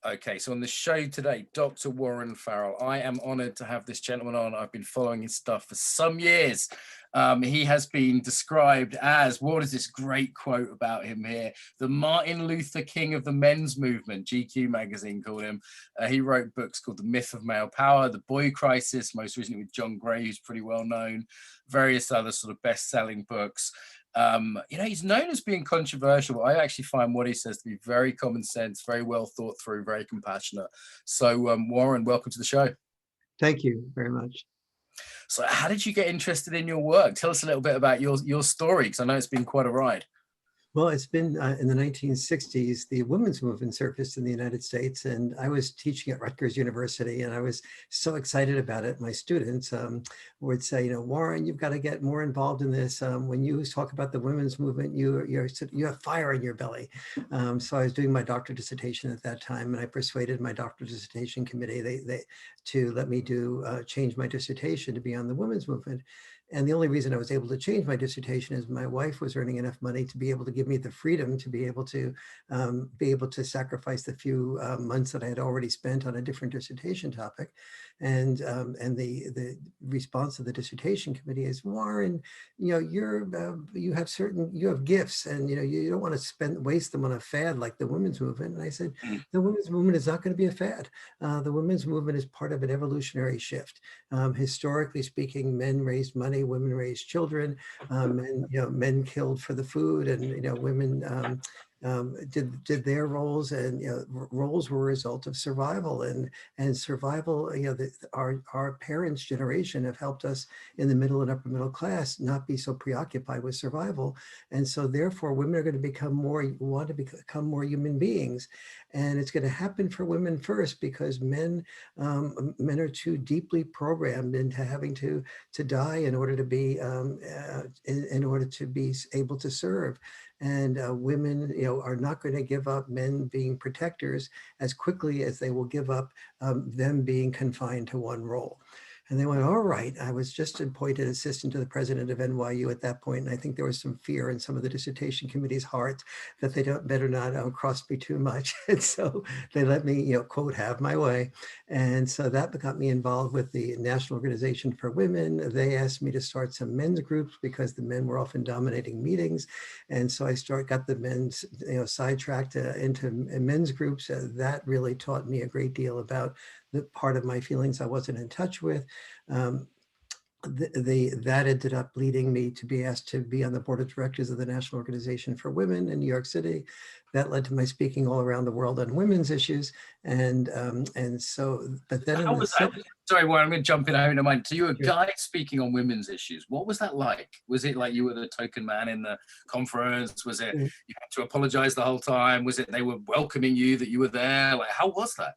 Okay, so on the show today, Dr. Warren Farrell. I am honored to have this gentleman on. I've been following his stuff for some years. He has been described as, what is this great quote about him here? The Martin Luther King of the men's movement, GQ magazine called him. He wrote books called The Myth of Male Power, The Boy Crisis, most recently with John Gray, who's pretty well known, various other sort of best-selling books. He's known as being controversial, but I actually find what he says to be very common sense, very well thought through, very compassionate. So Warren, welcome to the show. Thank you very much. So how did you get interested in your work? Tell us a little bit about your story, because I know it's been quite a ride. Well, it's been in the 1960s, the women's movement surfaced in the United States, and I was teaching at Rutgers University, and I was so excited about it. My students would say, Warren, you've got to get more involved in this. When you talk about the women's movement, you have fire in your belly. So I was doing my doctoral dissertation at that time, and I persuaded my doctoral dissertation committee to let me change my dissertation to be on the women's movement. And the only reason I was able to change my dissertation is my wife was earning enough money to be able to give me the freedom to be able to sacrifice the few months that I had already spent on a different dissertation topic. And the response of the dissertation committee is, Warren, you have gifts, and you don't want to waste them on a fad like the women's movement. And I said, the women's movement is not going to be a fad. The women's movement is part of an evolutionary shift. Historically speaking, men raised money, women raised children, men killed for the food, and women did their roles, and roles were a result of survival, and survival. Our parents' generation have helped us in the middle and upper middle class not be so preoccupied with survival, and so therefore women are going to want to become more human beings, and it's going to happen for women first, because men are too deeply programmed into having to die in order to be able to serve. And women, are not going to give up men being protectors as quickly as they will give up them being confined to one role. And they went, all right. I was just appointed assistant to the president of NYU at that point, and I think there was some fear in some of the dissertation committee's hearts that they better not cross me too much. And so they let me, quote, have my way. And so that got me involved with the National Organization for Women. They asked me to start some men's groups because the men were often dominating meetings. And so I got the men's, sidetracked into men's groups. That really taught me a great deal about the part of my feelings I wasn't in touch with. That ended up leading me to be asked to be on the board of directors of the National Organization for Women in New York City. That led to my speaking all around the world on women's issues. And so, but then sorry, Warren, I'm going to jump in. I don't mind. So you were a guy speaking on women's issues. What was that like? Was it like you were the token man in the conference? Was it you had to apologize the whole time? Was it they were welcoming you that you were there? Like, how was that?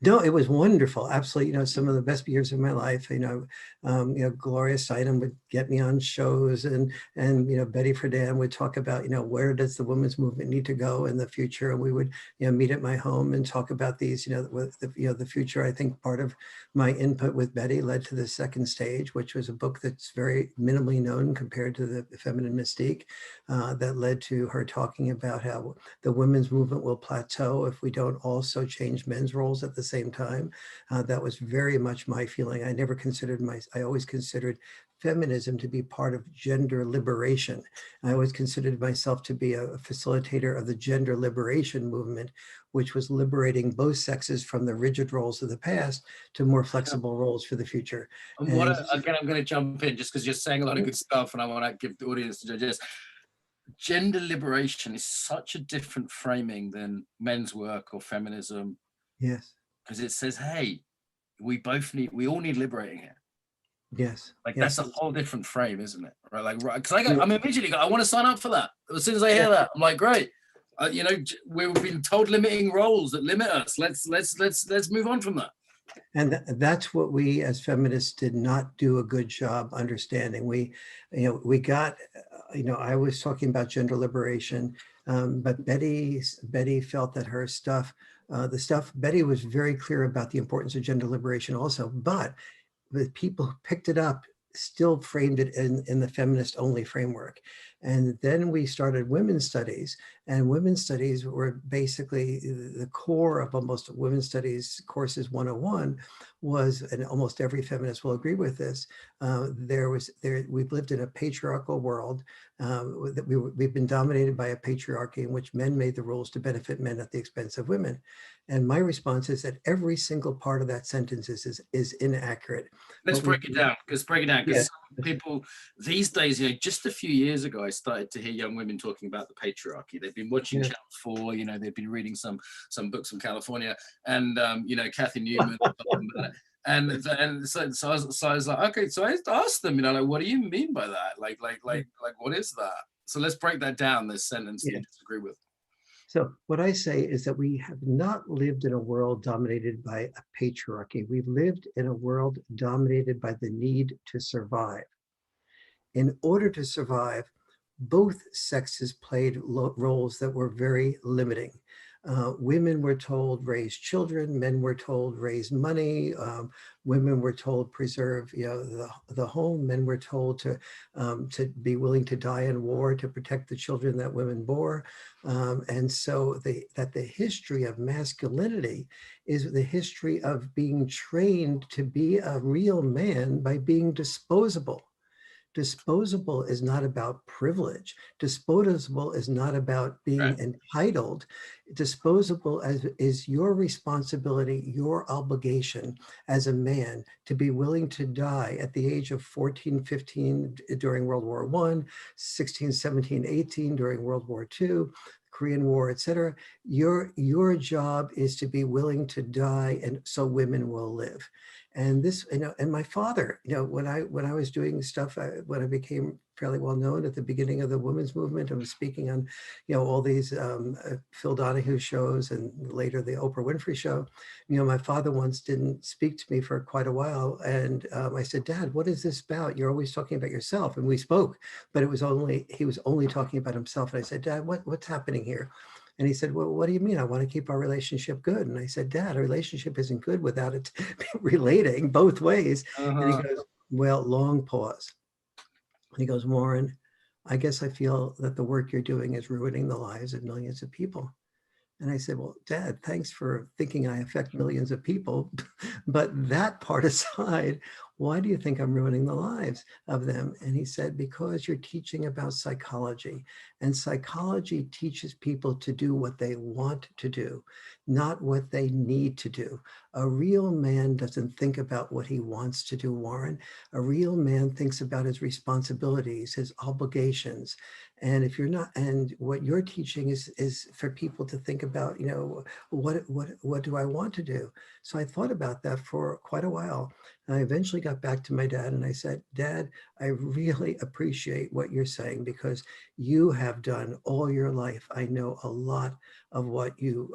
No, it was wonderful. Absolutely. Some of the best years of my life, Gloria Steinem would get me on shows, and Betty Friedan would talk about, where does the women's movement need to go in the future? And we would, meet at my home and talk about these, the future. I think part of my input with Betty led to The Second Stage, which was a book that's very minimally known compared to the Feminine Mystique, that led to her talking about how the women's movement will plateau if we don't also change men's roles at the same time. That was very much my feeling. I always considered feminism to be part of gender liberation. I always considered myself to be a facilitator of the gender liberation movement, which was liberating both sexes from the rigid roles of the past to more flexible roles for the future. Again, I'm going to jump in just because you're saying a lot of good stuff, and I want to give the audience to digest. Gender liberation is such a different framing than men's work or feminism. Yes. Because it says, hey, we all need liberating here. Yes. That's a whole different frame, isn't it? Right. Because I'm immediately I want to sign up for that. As soon as I hear that, I'm like, great. We've been told limiting roles that limit us. Let's move on from that. And that's what we as feminists did not do a good job understanding. We got, I was talking about gender liberation, but Betty felt that her stuff, Betty was very clear about the importance of gender liberation also, but the people who picked it up still framed it in the feminist only framework. And then we started women's studies, and women's studies were basically the core of almost women's studies courses 101 was, and almost every feminist will agree with this, we've lived in a patriarchal world, that we've been dominated by a patriarchy in which men made the rules to benefit men at the expense of women. And my response is that every single part of that sentence is inaccurate. Let's break it down, because Yeah. some people these days, you know, just a few years ago, I started to hear young women talking about the patriarchy. They've been watching Yeah. Channel 4, you know, they've been reading some books from California, and you know, Kathy Newman. And so I was like, okay, so I asked them, you know, like, what do you mean by that? Like, what is that? So let's break that down, this sentence that Yeah. you disagree with. So what I say is that we have not lived in a world dominated by a patriarchy. We've lived in a world dominated by the need to survive. In order to survive, both sexes played roles that were very limiting. Women were told raise children, men were told raise money, women were told preserve, you know, the home, men were told to be willing to die in war to protect the children that women bore. And so the history of masculinity is the history of being trained to be a real man by being disposable. Disposable is not about privilege. Disposable is not about being entitled. Disposable is your responsibility, your obligation as a man to be willing to die at the age of 14, 15 during World War I, 16, 17, 18 during World War II, Korean War, etc. Your job is to be willing to die, and so women will live. And this, you know, and my father, you know, when I was doing stuff, when I became fairly well known at the beginning of the women's movement, I was speaking on, you know, all these Phil Donahue shows and later the Oprah Winfrey show. You know, my father once didn't speak to me for quite a while, and I said, "Dad, what is this about? You're always talking about yourself." And we spoke, but he was only talking about himself. And I said, "Dad, what's happening here?" And he said, "Well, what do you mean? I want to keep our relationship good." And I said, "Dad, a relationship isn't good without it relating both ways." And he goes, "Well," long pause. And he goes, "Warren, I guess I feel that the work you're doing is ruining the lives of millions of people." And I said, "Well, Dad, thanks for thinking I affect millions of people. But that part aside, why do you think I'm ruining the lives of them?" And he said, "Because you're teaching about psychology. And psychology teaches people to do what they want to do, not what they need to do. A real man doesn't think about what he wants to do, Warren. A real man thinks about his responsibilities, his obligations. And if you're not, and what you're teaching is for people to think about, you know, what do I want to do?" So I thought about that for quite a while. And I eventually got back to my dad and I said, "Dad, I really appreciate what you're saying because you have done all your life. I know a lot of what you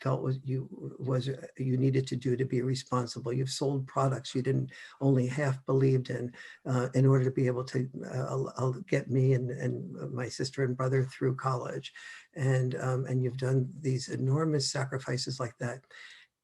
felt you needed to do to be responsible. You've sold products you didn't only half believed in order to be able to get me and my sister and brother through college, and you've done these enormous sacrifices like that.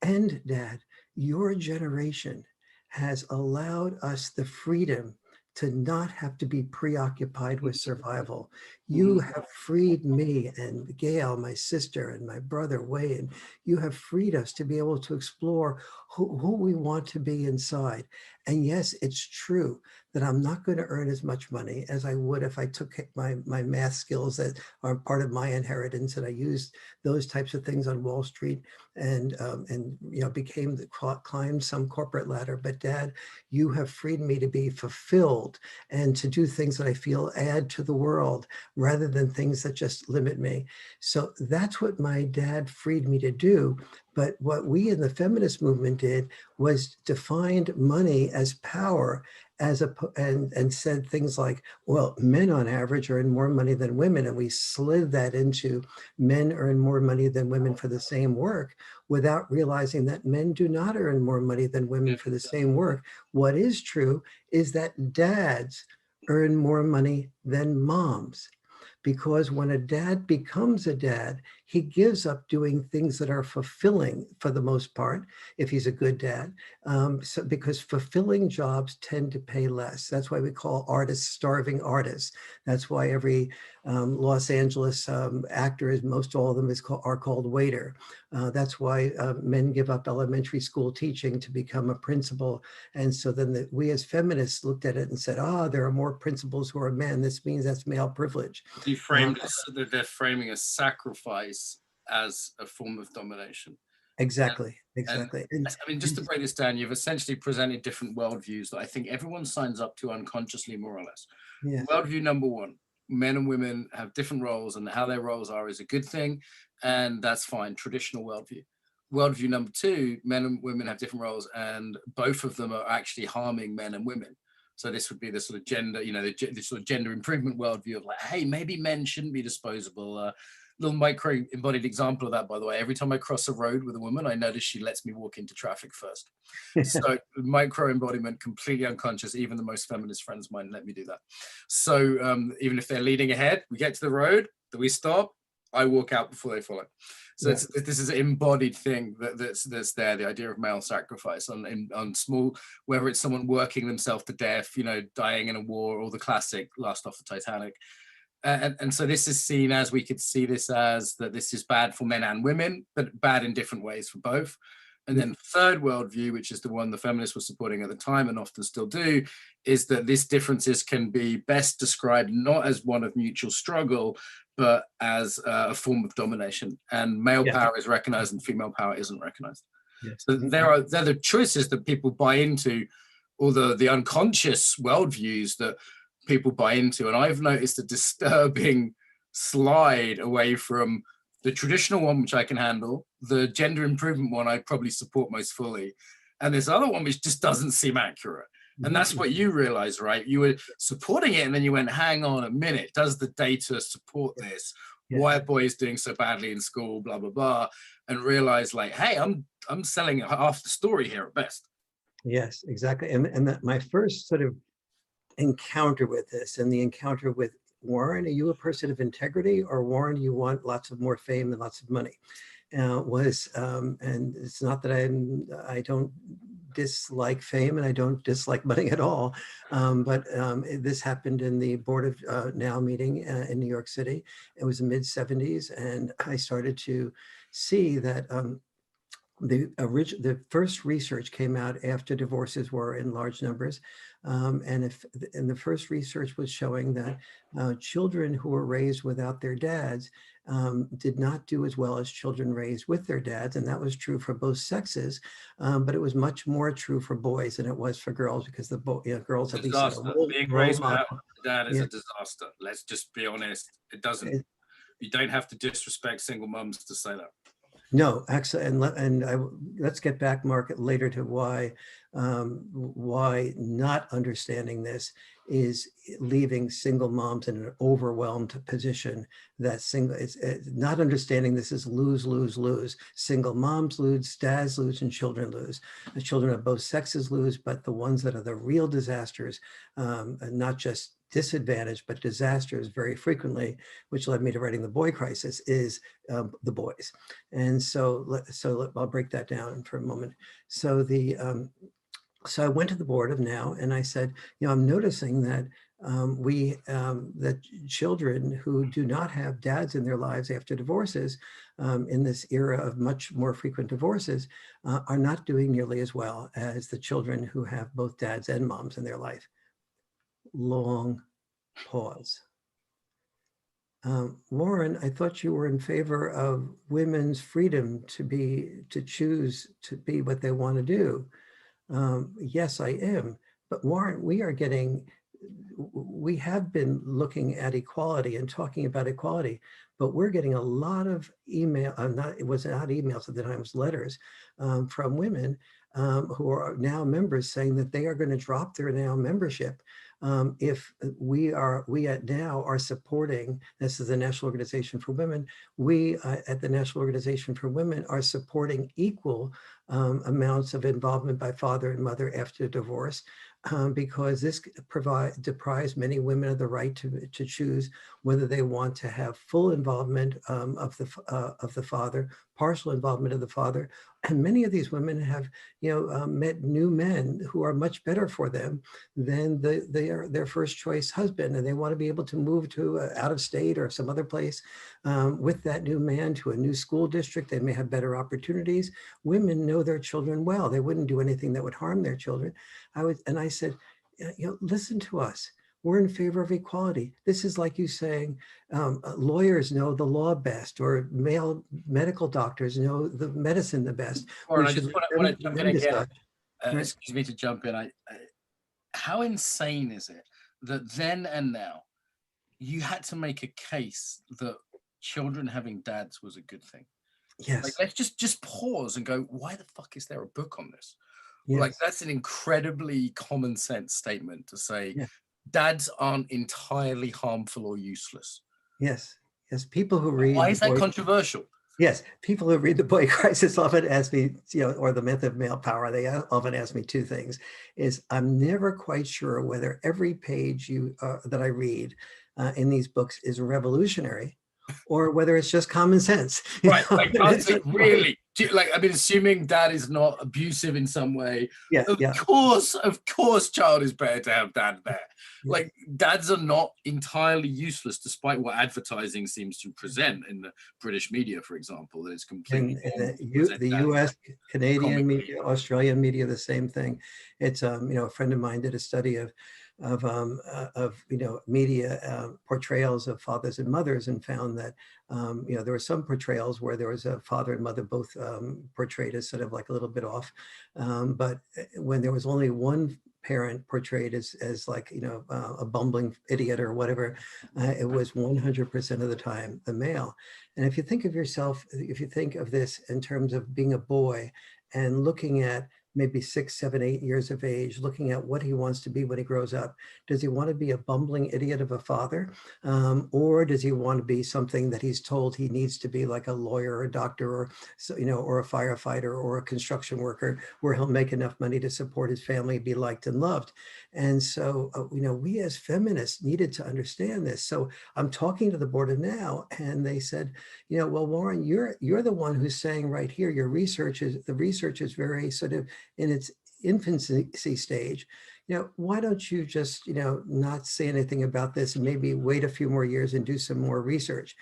And Dad, your generation has allowed us the freedom to not have to be preoccupied with survival. You have freed me and Gail, my sister, and my brother Wayne. You have freed us to be able to explore who we want to be inside. And yes, it's true that I'm not going to earn as much money as I would if I took my math skills that are part of my inheritance and I used those types of things on Wall Street and you know, climbed some corporate ladder. But Dad, you have freed me to be fulfilled and to do things that I feel add to the world rather than things that just limit me. So that's what my dad freed me to do. But what we in the feminist movement did was defined money as power and said things like, well, men on average earn more money than women. And we slid that into men earn more money than women for the same work without realizing that men do not earn more money than women for the same work. What is true is that dads earn more money than moms. Because when a dad becomes a dad, he gives up doing things that are fulfilling for the most part, if he's a good dad. So because fulfilling jobs tend to pay less. That's why we call artists starving artists. That's why every Los Angeles actor, most all of them are called waiter. That's why men give up elementary school teaching to become a principal. And so then we as feminists looked at it and said, there are more principals who are men. This means that's male privilege. You framed it so that they're framing a sacrifice as a form of domination. Exactly, exactly. And I mean, just to break this down, you've essentially presented different worldviews that I think everyone signs up to unconsciously, more or less. Yeah. Worldview number one, men and women have different roles, and how their roles are is a good thing, and that's fine, traditional worldview. Worldview number two, men and women have different roles, and both of them are actually harming men and women. So this would be the sort of gender, the sort of gender improvement worldview of like, hey, maybe men shouldn't be disposable. Little micro embodied example of that, by the way. Every time I cross a road with a woman, I notice she lets me walk into traffic first. So micro embodiment, completely unconscious. Even the most feminist friends of mine let me do that. So even if they're leading ahead, we get to the road, we stop, I walk out before they follow. So this is an embodied thing that's there, the idea of male sacrifice on small, whether it's someone working themselves to death, dying in a war, or the classic Last off the Titanic. And so this is seen as, we could see this as that this is bad for men and women, but bad in different ways for both. And then third worldview, which is the one the feminists were supporting at the time and often still do, is that these differences can be best described not as one of mutual struggle, but as a form of domination. And male power is recognized and female power isn't recognized. So they're the choices that people buy into, or the unconscious worldviews that people buy into. And I've noticed a disturbing slide away from the traditional one, which I can handle, the gender improvement one I probably support most fully, and this other one which just doesn't seem accurate. And that's what you realize, right? You were supporting it, and then you went, hang on a minute, does the data support this? Why are boys doing so badly in school, blah, blah, blah, and realize like, hey, I'm selling half the story here at best. Yes, exactly. And my first sort of encounter with this, and the encounter with Warren, are you a person of integrity, or Warren, you want lots of more fame and lots of money? And it's not that I don't dislike fame, and I don't dislike money at all. But this happened in the Board of Now meeting in New York City. It was the mid-'70s, and I started to see that the first research came out after divorces were in large numbers. And the first research was showing that children who were raised without their dads did not do as well as children raised with their dads. And that was true for both sexes, but it was much more true for boys than it was for girls, because the girls at least being raised without a dad is a disaster. Let's just be honest. It doesn't. You don't have to disrespect single moms to say that. No, actually, let's get back, Mark, later to why not understanding this is leaving single moms in an overwhelmed position. It's not understanding this is lose, lose, lose. Single moms lose, dads lose, and children lose. The children of both sexes lose, but the ones that are the real disasters, not just disadvantage, but disasters very frequently, which led me to writing The Boy Crisis, is the boys. And so I'll break that down for a moment. So so I went to the Board of Now, and I said, I'm noticing that that children who do not have dads in their lives after divorces, in this era of much more frequent divorces, are not doing nearly as well as the children who have both dads and moms in their life. Long pause. Warren, I thought you were in favor of women's freedom to choose to be what they want to do. Yes, I am. But Warren, we have been looking at equality and talking about equality, but we're getting a lot of email, it was not emails at the time, it was letters from women who are now members saying that they are going to drop their Now membership if we now are supporting, this is the National Organization for Women, we at the National Organization for Women are supporting equal amounts of involvement by father and mother after divorce, because this deprives many women of the right to choose whether they want to have full involvement of the father, partial involvement of the father. And many of these women have, met new men who are much better for them than their first choice husband, and they want to be able to move to out of state or some other place with that new man to a new school district. They may have better opportunities. Women know their children well. They wouldn't do anything that would harm their children. I said, listen to us. We're in favor of equality. This is like you saying, lawyers know the law best, or male medical doctors know the medicine the best. Warren, I just want to jump in again. Excuse me to jump in. How insane is it that then and now you had to make a case that children having dads was a good thing? Yes. Like, let's just pause and go, why the fuck is there a book on this? Yes. Like, that's an incredibly common sense statement to say. Yeah. Dads aren't entirely harmful or useless. Yes. Yes. People who read. Why is that controversial? Yes. People who read The Boy Crisis often ask me, or The Myth of Male Power, they often ask me two things. I'm never quite sure whether every page that I read in these books is revolutionary, or whether it's just common sense. Right. Like, really? Like, I mean, assuming dad is not abusive in some way. Yeah. Of course, child is better to have dad there. Yeah. Like, dads are not entirely useless, despite what advertising seems to present in the British media, for example, that it's completely. The US, Canadian media, Australian media, the same thing. It's a friend of mine did a study of media portrayals of fathers and mothers, and found that there were some portrayals where there was a father and mother both portrayed as sort of like a little bit off, but when there was only one parent portrayed as like a bumbling idiot or whatever, it was 100% of the time the male. And if you think of yourself, if you think of this in terms of being a boy and looking at maybe 6, 7, 8 years of age, looking at what he wants to be when he grows up. Does he want to be a bumbling idiot of a father? Or does he want to be something that he's told he needs to be, like a lawyer or a doctor, or or a firefighter or a construction worker, where he'll make enough money to support his family, be liked and loved? And so, we as feminists needed to understand this. So I'm talking to the board now, and they said, well, Warren, you're the one who's saying right here, the research is very sort of in its infancy stage. Why don't you just, not say anything about this and maybe wait a few more years and do some more research?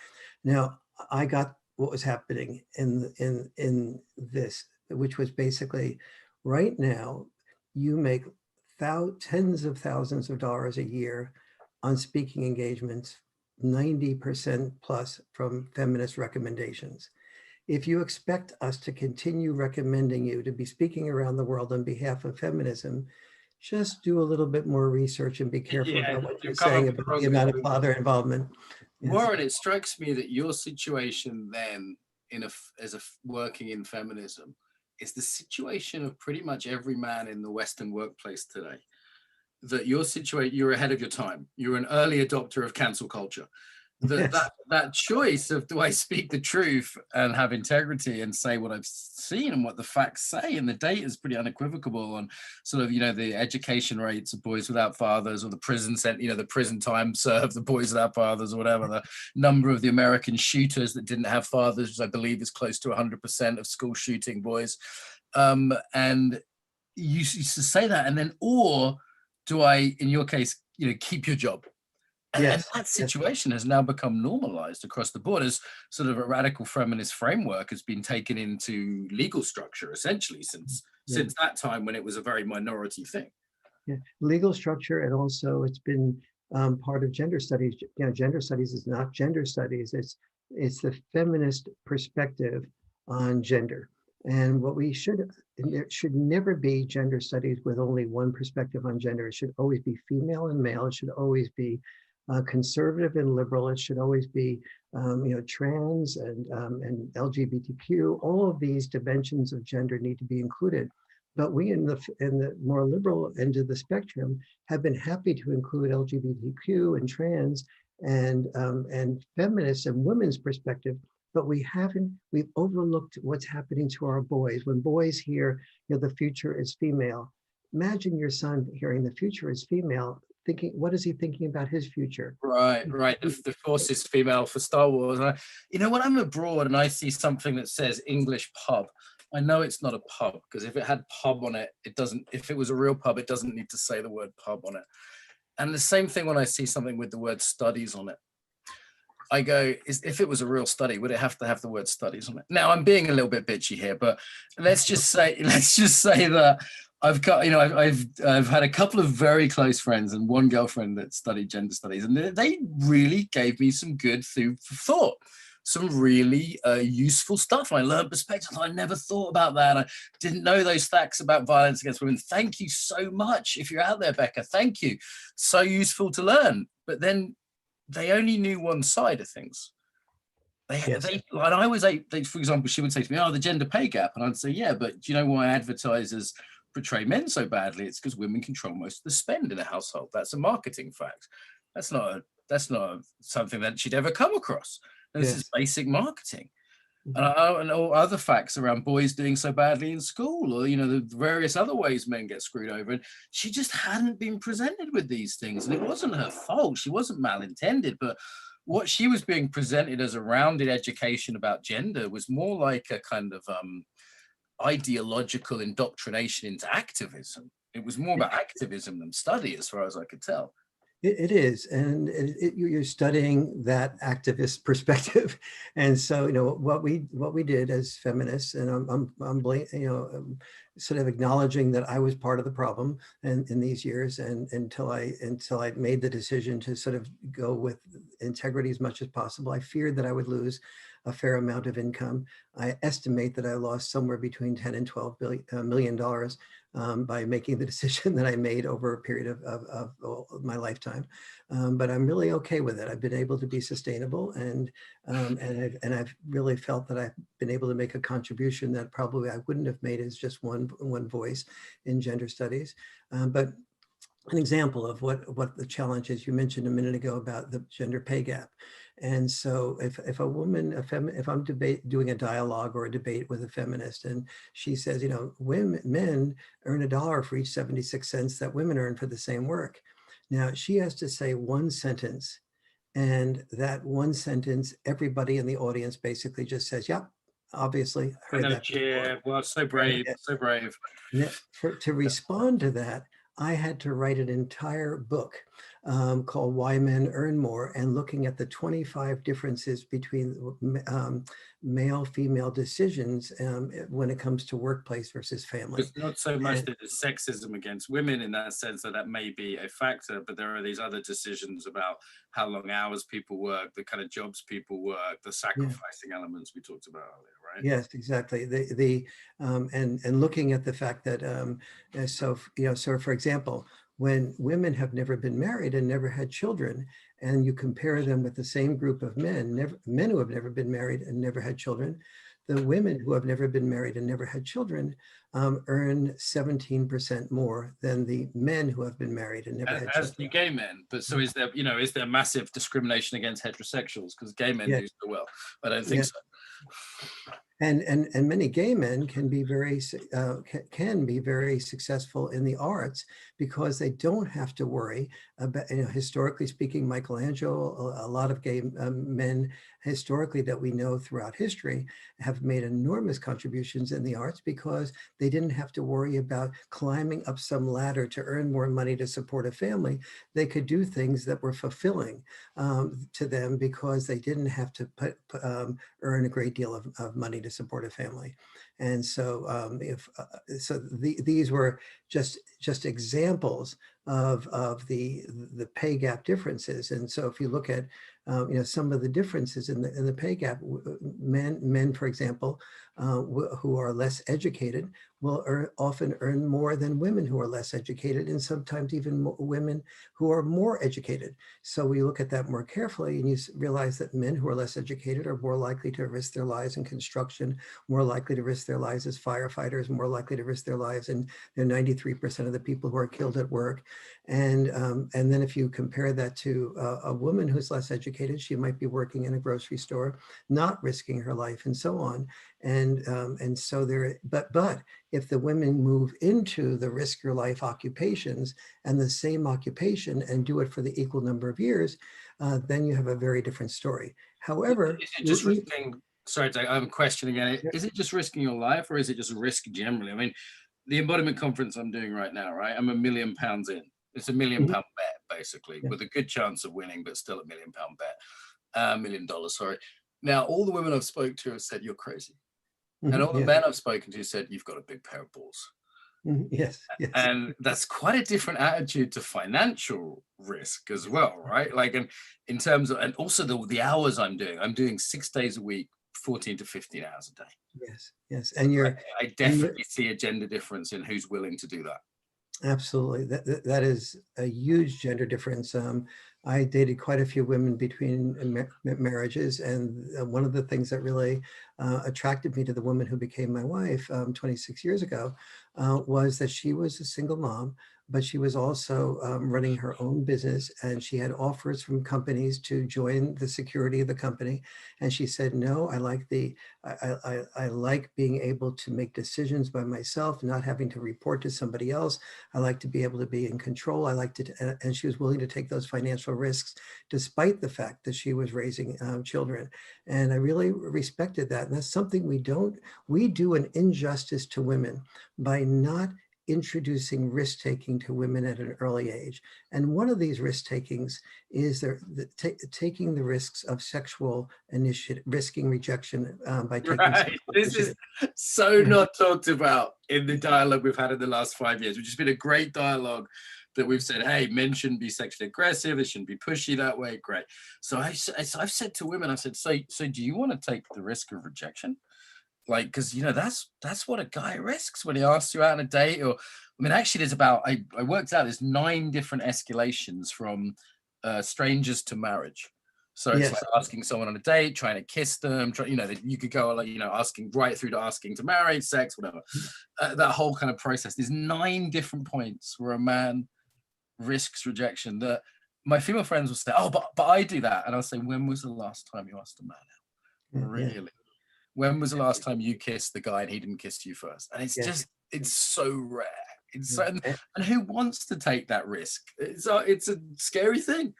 Now, I got what was happening in this, which was basically, right now, you make tens of thousands of dollars a year on speaking engagements, 90% plus from feminist recommendations. If you expect us to continue recommending you to be speaking around the world on behalf of feminism, just do a little bit more research and be careful about what you're saying about the amount of father involvement. Yes. Warren, it strikes me that your situation then, working in feminism, is the situation of pretty much every man in the Western workplace today. That you're ahead of your time. You're an early adopter of cancel culture. That choice of, do I speak the truth and have integrity and say what I've seen and what the facts say, and the data is pretty unequivocal on sort of the education rates of boys without fathers, or the the prison time served, the boys without fathers, or whatever, the number of the American shooters that didn't have fathers, which I believe is close to 100% of school shooting boys, and you used to say that, and then, or do I, in your case, keep your job? Yes. And that situation has now become normalized across the board, as sort of a radical feminist framework has been taken into legal structure, essentially, since that time, when it was a very minority thing. Yeah, legal structure, and also it's been part of gender studies. Gender studies is not gender studies. It's the feminist perspective on gender. And there should never be gender studies with only one perspective on gender. It should always be female and male. It should always be conservative and liberal. It should always be, trans and LGBTQ. All of these dimensions of gender need to be included. But we in the more liberal end of the spectrum have been happy to include LGBTQ and trans and feminists and women's perspective, but we've overlooked what's happening to our boys. When boys hear, the future is female, imagine your son hearing the future is female, thinking, what is he thinking about his future? Right. The force is female for Star Wars. And when I'm abroad and I see something that says English pub, I know it's not a pub, because if it had pub on it, it doesn't, if it was a real pub, it doesn't need to say the word pub on it. And the same thing when I see something with the word studies on it. I go, if it was a real study, would it have to have the word studies on it? Now I'm being a little bit bitchy here, but let's just say that I've got, I've had a couple of very close friends and one girlfriend that studied gender studies, and they really gave me some good food for thought, some really useful stuff. And I learned perspectives. I never thought about that. I didn't know those facts about violence against women. Thank you so much. If you're out there, Becca, thank you. So useful to learn. But then they only knew one side of things. And I was, for example, she would say to me, the gender pay gap. And I'd say, yeah, but do you know why advertisers portray men so badly? It's because women control most of the spend in a household. That's a marketing fact. That's not something that she'd ever come across. This is basic marketing. And all other facts around boys doing so badly in school, or the various other ways men get screwed over. And she just hadn't been presented with these things, and it wasn't her fault. She wasn't malintended, but what she was being presented as a rounded education about gender was more like a kind of ideological indoctrination into activism. It was more about activism than study, as far as I could tell. It is, and you're studying that activist perspective, and so what we did as feminists, and I'm sort of acknowledging that I was part of the problem in these years, and until I made the decision to sort of go with integrity as much as possible. I feared that I would lose a fair amount of income. I estimate that I lost somewhere between 10 and 12 million dollars by making the decision that I made over a period of my lifetime. But I'm really okay with it. I've been able to be sustainable, and I've really felt that I've been able to make a contribution that probably I wouldn't have made as just one voice in gender studies. But an example of what the challenge is, you mentioned a minute ago about the gender pay gap. And so if a woman, if I'm doing a dialogue or a debate with a feminist, and she says, men earn $1 for each 76 cents that women earn for the same work. Now she has to say one sentence, and that one sentence, everybody in the audience basically just says, yep, obviously heard that before. Well, so brave, so brave. To respond to that, I had to write an entire book called Why Men Earn More, and looking at the 25 differences between male-female decisions when it comes to workplace versus family. It's not so much that it's sexism against women in that sense, that may be a factor, but there are these other decisions about how long hours people work, the kind of jobs people work, the sacrificing elements we talked about earlier, right? Yes, exactly. And looking at the fact that so for example, when women have never been married and never had children, and you compare them with the same group of men who have never been married and never had children, the women who have never been married and never had children earn 17% more than the men who have been married and never had children. As do gay men. But so is there massive discrimination against heterosexuals because gay men do so well? I don't think so. And many gay men can be very successful in the arts because they don't have to worry about, historically speaking, Michelangelo, a lot of gay men historically that we know throughout history have made enormous contributions in the arts because they didn't have to worry about climbing up some ladder to earn more money to support a family. They could do things that were fulfilling to them because they didn't have to earn a great deal of money to support a family. And so these were just examples of the pay gap differences. And so if you look at some of the differences in the pay gap, men, for example, who are less educated will often earn more than women who are less educated, and sometimes even women who are more educated. So we look at that more carefully, and you realize that men who are less educated are more likely to risk their lives in construction, more likely to risk their lives as firefighters, more likely to risk their lives, and they're 93% of the people who are killed at work. And then if you compare that to a woman who's less educated, she might be working in a grocery store, not risking her life, and so on. And so there, but if the women move into the risk your life occupations and the same occupation and do it for the equal number of years, then you have a very different story. However, is it just risking, sorry, I'm questioning it. Is it just risking your life, or is it just risk generally? I mean, the embodiment conference I'm doing right now, right? I'm £1 million in. It's £1 million bet, basically, with a good chance of winning, but still £1 million bet. $1 million, sorry. Now, all the women I've spoken to have said, you're crazy. And all the men I've spoken to said, you've got a big pair of balls. Yes. And that's quite a different attitude to financial risk as well, right? Like, in terms of, and also the hours I'm doing 6 days a week, 14 to 15 hours a day. Yes. And I definitely see a gender difference in who's willing to do that. Absolutely. That is a huge gender difference. I dated quite a few women between marriages, and one of the things that really attracted me to the woman who became my wife 26 years ago was that she was a single mom, but she was also running her own business, and she had offers from companies to join the security of the company. And she said, no, I like being able to make decisions by myself, not having to report to somebody else. I like to be able to be in control. I like to, and she was willing to take those financial risks, despite the fact that she was raising children. And I really respected that. And that's something we do an injustice to women by not introducing risk-taking to women at an early age. And one of these risk-takings is taking the risks of sexual initiative, risking rejection by taking right. This is so not talked about in the dialogue we've had in the last 5 years, which has been a great dialogue that we've said, hey, men shouldn't be sexually aggressive, they shouldn't be pushy that way, great. So I've said to women, I said, so do you want to take the risk of rejection? Like, because, you know, that's what a guy risks when he asks you out on a date. Or, I mean, actually there's I worked out there's 9 different escalations from strangers to marriage. So it's like asking someone on a date, trying to kiss them, you know, you could go like, you know, asking right through to asking to marry, sex, whatever. That whole kind of process. There's 9 different points where a man risks rejection that my female friends will say, oh, but I do that. And I'll say, when was the last time you asked a man out? Really? When was the last time you kissed the guy and he didn't kiss you first? And it's just, it's so rare. It's so, and who wants to take that risk? It's a scary thing.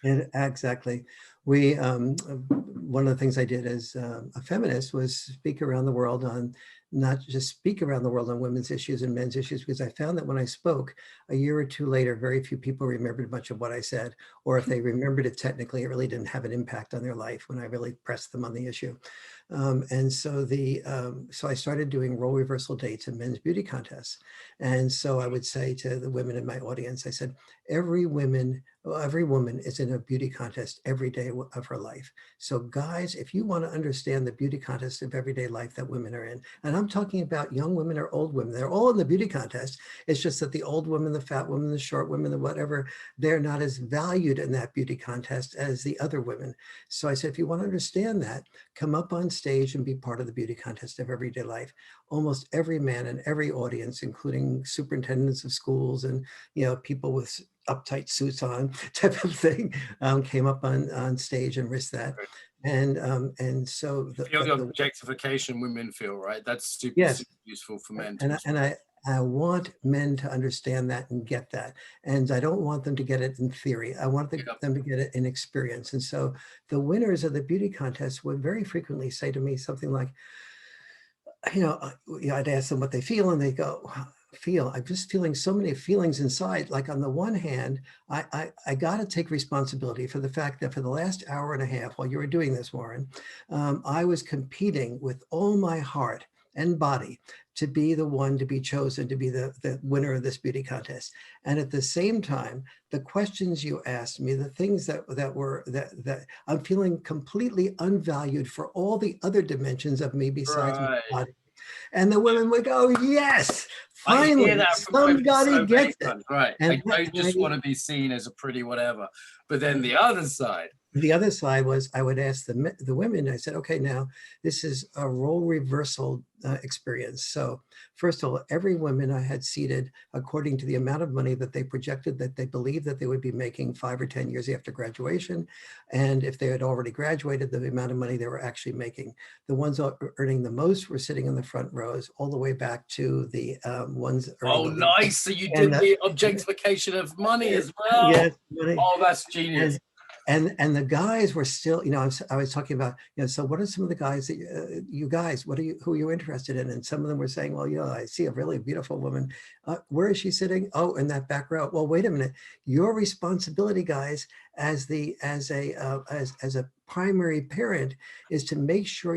Exactly. We, one of the things I did as a feminist was speak around the world on, not just speak around the world on women's issues and men's issues, because I found that when I spoke a year or two later, very few people remembered much of what I said, or if they remembered it technically, it really didn't have an impact on their life when I really pressed them on the issue. And so so I started doing role reversal dates in men's beauty contests. And so I would say to the women in my audience, I said, every woman is in a beauty contest every day of her life. So guys, if you want to understand the beauty contest of everyday life that women are in, and I'm talking about young women or old women, they're all in the beauty contest. It's just that the old women, the fat women, the short women, the whatever, they're not as valued in that beauty contest as the other women. So I said, if you want to understand that, come up on stage and be part of the beauty contest of everyday life. Almost every man in every audience, including superintendents of schools and, you know, people with uptight suits on type of thing, came up on stage and risked that. And so the objectification women feel, right? That's super useful for men. And I want men to understand that and get that. And I don't want them to get it in theory. I want them to get it in experience. And so the winners of the beauty contest would very frequently say to me something like, you know, I'd ask them what they feel, and they go, I'm just feeling so many feelings inside. Like, on the one hand, I got to take responsibility for the fact that for the last hour and a half while you were doing this, Warren, I was competing with all my heart and body to be the one to be chosen to be the winner of this beauty contest. And at the same time, the questions you asked me, the things that I'm feeling completely unvalued for all the other dimensions of me besides my body. And the women would go, yes, I finally, hear that from women somebody so many gets it. times, right? And I don't just want to be seen as a pretty whatever. But then the other side. the other side was, I would ask the women, I said, okay, now this is a role reversal experience. So first of all, every woman I had seated according to the amount of money that they projected that they believed that they would be making 5 or 10 years after graduation. And if they had already graduated, the amount of money they were actually making. The ones earning the most were sitting in the front rows, all the way back to the ones earning Oh, the least. nice. So you did the objectification of money as well. Yes, money. Oh, that's genius. And the guys were still, you know, I was talking about, you know, so what are some of the guys that you guys, who are you interested in? And some of them were saying, well, you know, I see a really beautiful woman. Where is she sitting? Oh, in that back row. Well, wait a minute. Your responsibility, guys, as a primary parent is to make sure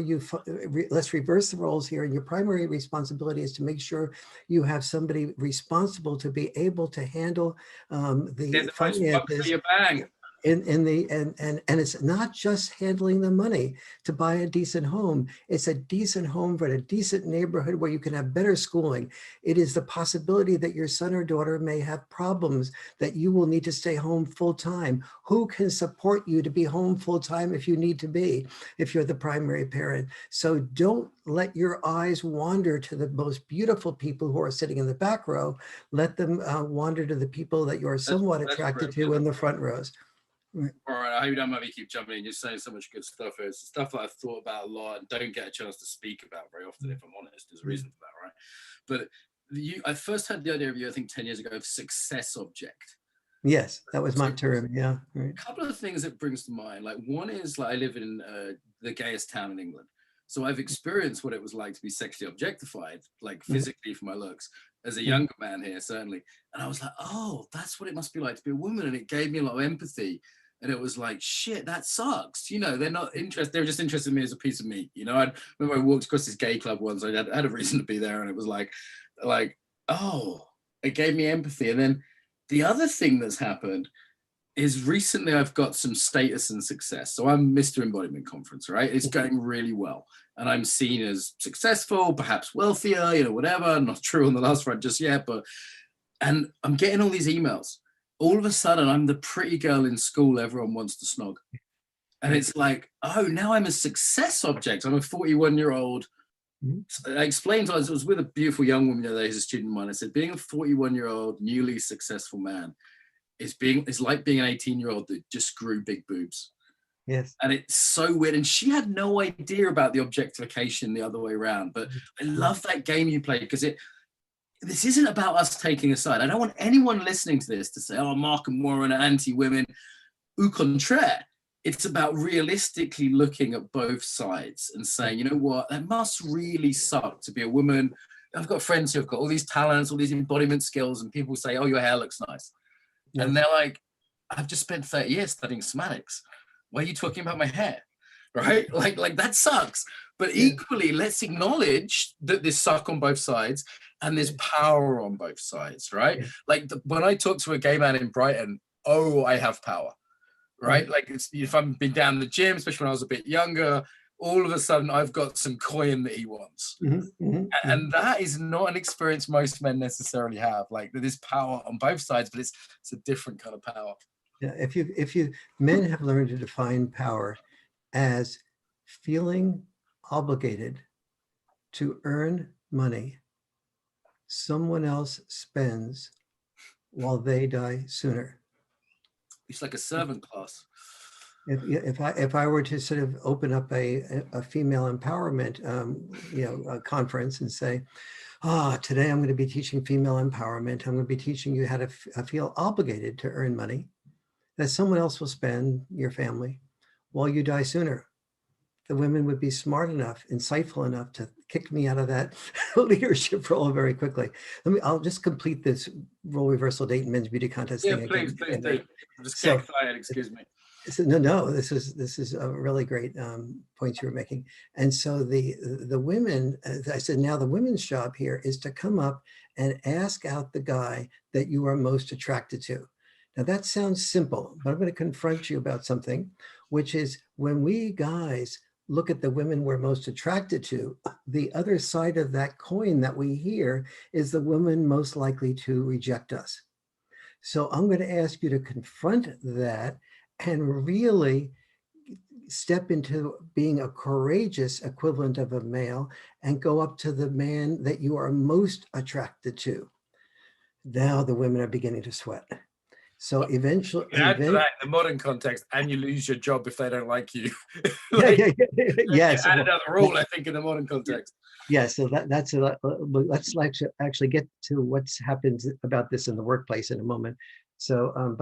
let's reverse the roles here. And your primary responsibility is to make sure you have somebody responsible to be able to handle the finances. For your bang. And it's not just handling the money to buy a decent home. It's a decent home for a decent neighborhood where you can have better schooling. It is the possibility that your son or daughter may have problems that you will need to stay home full time. Who can support you to be home full time if you need to be, if you're the primary parent? So don't let your eyes wander to the most beautiful people who are sitting in the back row. Let them wander to the people that you are somewhat attracted to in the front rows. All right, I hope you don't mind me keep jumping in. You're saying so much good stuff here. It's stuff that I've thought about a lot and don't get a chance to speak about very often, if I'm honest. There's a reason for that, right? But I first had the idea of you, I think 10 years ago, of success object. Yes, that was my term, yeah. Right. A couple of things that brings to mind. Like one is, like, I live in the gayest town in England. So I've experienced what it was like to be sexually objectified, like physically for my looks, as a younger man here, certainly. And I was like, oh, that's what it must be like to be a woman. And it gave me a lot of empathy. And it was like, shit, that sucks. You know, they're not interested. They were just interested in me as a piece of meat. You know, I remember I walked across this gay club once. I had a reason to be there. And it was like, oh, it gave me empathy. And then the other thing that's happened is recently I've got some status and success. So I'm Mr. Embodiment Conference, right? It's going really well. And I'm seen as successful, perhaps wealthier, you know, whatever. Not true on the last front just yet, and I'm getting all these emails. All of a sudden, I'm the pretty girl in school everyone wants to snog. And it's like, oh, now I'm a success object. I'm a 41-year-old. So I explained to us, I was with a beautiful young woman the other day who's a student of mine. I said, being a 41-year-old, newly successful man is like being an 18-year-old that just grew big boobs. Yes. And it's so weird. And she had no idea about the objectification the other way around. But I love that game you played because this isn't about us taking a side. I don't want anyone listening to this to say, oh, Mark and Warren are anti-women. Au contraire, it's about realistically looking at both sides and saying, you know what, that must really suck to be a woman. I've got friends who have got all these talents, all these embodiment skills, and people say, oh, your hair looks nice. Yes. And they're like, I've just spent 30 years studying semantics. Why are you talking about my hair? Right? Like that sucks. But equally, let's acknowledge that there's suck on both sides and there's power on both sides, right? Like when I talk to a gay man in Brighton, oh, I have power, right? Like if I've been down the gym, especially when I was a bit younger, all of a sudden I've got some coin that he wants. And that is not an experience most men necessarily have. Like there's power on both sides, but it's a different kind of power. Yeah, if you men have learned to define power as feeling obligated to earn money someone else spends while they die sooner. It's like a servant class. If I were to sort of open up a female empowerment a conference and say, today I'm going to be teaching female empowerment. I'm going to be teaching you how to feel obligated to earn money that someone else will spend, your family, while you die sooner. The women would be smart enough, insightful enough to kick me out of that leadership role very quickly. I'll just complete this role reversal date and men's beauty contest thing again. Please do. I'm just getting excited, excuse me. So, no, this is a really great point you were making. And so the women, I said, now the women's job here is to come up and ask out the guy that you are most attracted to. Now that sounds simple, but I'm going to confront you about something, which is when we guys look at the women we're most attracted to, the other side of that coin that we hear is the woman most likely to reject us. So I'm going to ask you to confront that and really step into being a courageous equivalent of a male and go up to the man that you are most attracted to. Now the women are beginning to sweat. So eventually, add to that in the modern context, and you lose your job if they don't like you. Yes. Add another rule, I think, in the modern context. Yeah, so let's actually get to what's happened about this in the workplace in a moment. So,